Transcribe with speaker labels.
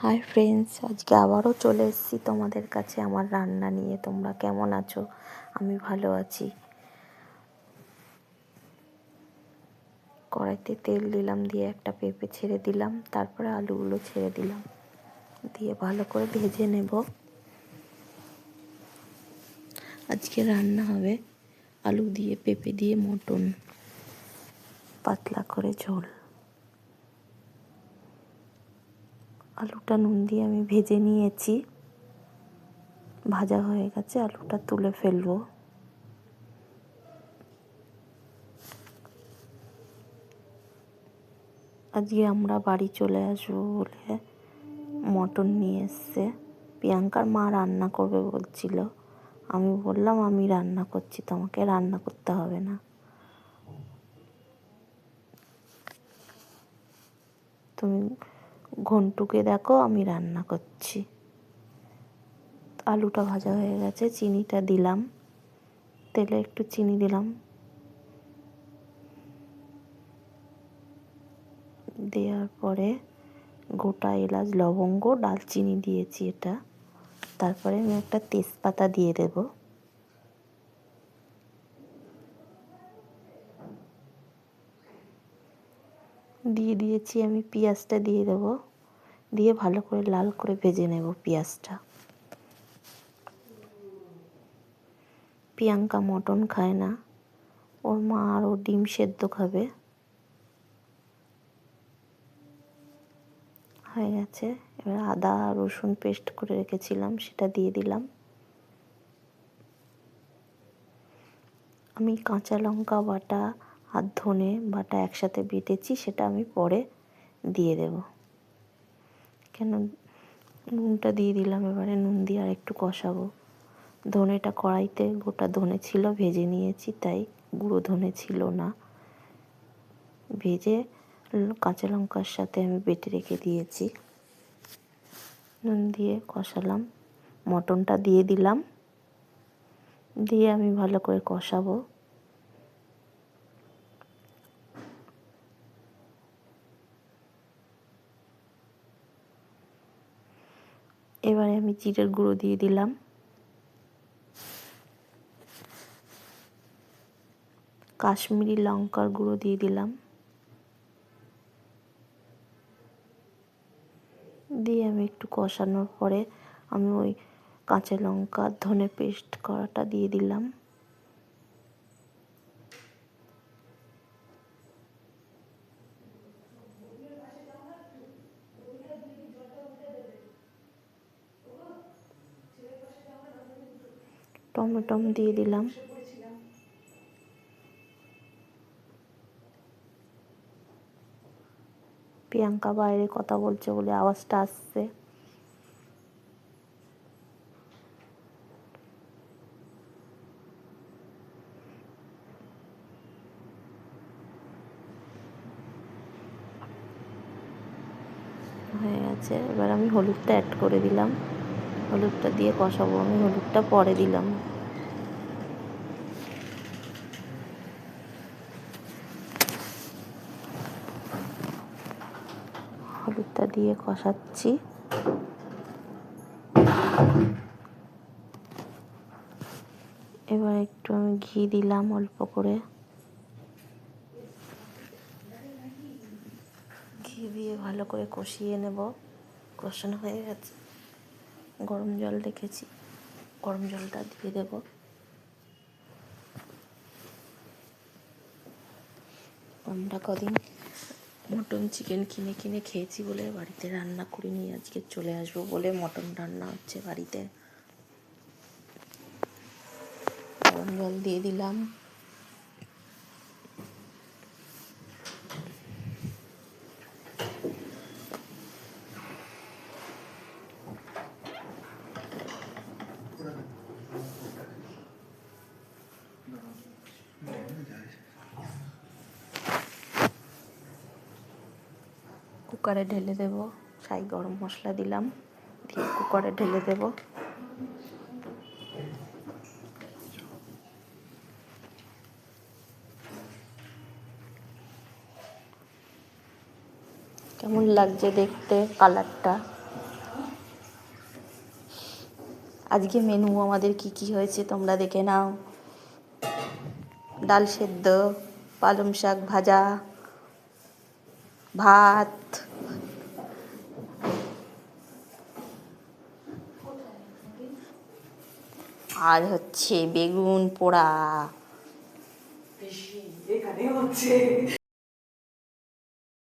Speaker 1: Hi friends, আজকে আবারও চলে এসেছি তোমাদের কাছে আমার রান্না নিয়ে। তোমরা কেমন আছো? আমি ভালো আছি। কড়াইতে তেল দিলাম, দিয়ে একটা পেঁপে ছেড়ে দিলাম, তারপরে আলুগুলো ছেড়ে দিলাম, দিয়ে ভালো করে ভেজে নেব। আজকে রান্না হবে আলু দিয়ে পেঁপে দিয়ে মটন, পাতলা করে ঝোল। আলুটা নুন দিয়ে আমি ভেজে নিয়েছি, ভাজা হয়ে গেছে। আলুটা তুলে ফেলবো। আজকে আমরা বাড়ি চলে আসবো বলে মটন নিয়ে এসছে। প্রিয়াঙ্কার মা রান্না করবে বলছিল, আমি বললাম আমি রান্না করছি, তোমাকে রান্না করতে হবে না। তুমি ঘন্টুকে দেখো, আমি রান্না করছি। আলুটা ভাজা হয়ে গেছে, চিনিটা দিলাম, তেলে একটু চিনি দিলাম, দেওয়ার পরে গোটা এলাচ, লবঙ্গ, ডালচিনি দিয়েছি এটা। তারপরে আমি একটা তেজপাতা দিয়ে দেব। দিয়ে দিয়েছি আমি পেঁয়াজটা দিয়ে দেবো, দিয়ে ভালো করে লাল করে ভেজে নেব পেঁয়াজটা। প্রিয়াঙ্কা মটন খায় না, ওর মা আরও ডিম সেদ্ধ খাবে। হয়ে গেছে। এবার আদা রসুন পেস্ট করে রেখেছিলাম, সেটা দিয়ে দিলাম। আমি কাঁচা লঙ্কা বাটা আর ধনে বাটা একসাথে বেটেছি, সেটা আমি পরে দিয়ে দেব। কেন নুনটা দিয়ে দিলাম। এবারে নুন দিয়ে আর একটু কষাবো। ধনেটা কড়াইতে গোটা ধনে ছিল, ভেজে নিয়েছি, তাই গুঁড়ো ধনে ছিল না। ভেজে কাঁচা লঙ্কার সাথে আমি বেটে রেখে দিয়েছি। নুন দিয়ে কষালাম, মটনটা দিয়ে দিলাম, দিয়ে আমি ভালো করে কষাবো। এবারে আমি জিরের গুঁড়ো দিয়ে দিলাম, কাশ্মীরি লঙ্কার গুঁড়ো দিয়ে দিলাম, দিয়ে আমি একটু কষানোর পরে আমি ওই কাঁচা লঙ্কা ধনে পেস্ট করাটা দিয়ে দিলাম। টমেটো দিয়ে দিলাম। প্রিয়াঙ্কা বাইরে কথা বলছে বলে আওয়াজটা আসছে। হয়ে গেছে। এবার আমি হলুদটা অ্যাড করে দিলাম, হলুদটা দিয়ে কষাবো। আমি হলুদটা পরে দিলাম। হলুদটা দিয়ে কষাচ্ছি। এবার একটু আমি ঘি দিলাম অল্প করে, ঘি দিয়ে ভালো করে কষিয়ে নেব। কষানো হয়ে গেছে। গরম জল রেখেছি, গরম জলটা দিয়ে দেব। আমরা কদিন মটন চিকেন কিনে কিনে খেয়েছি বলে বাড়িতে রান্না করিনি। আজকে চলে আসবো বলে মটন রান্না হচ্ছে বাড়িতে। গরম জল দিয়ে দিলাম। কুকারে ঢেলে দেব। ছাই গরম মশলা দিলাম, দিয়ে কুকারে ঢেলে দেব। কেমন লাগছে দেখতে কালারটা? আজকে মেনু আমাদের কি কি হয়েছে তোমরা দেখে নাও। ডাল সেদ্ধ, পালং শাক ভাজা, ভাত, আর হচ্ছে বেগুন পোড়া।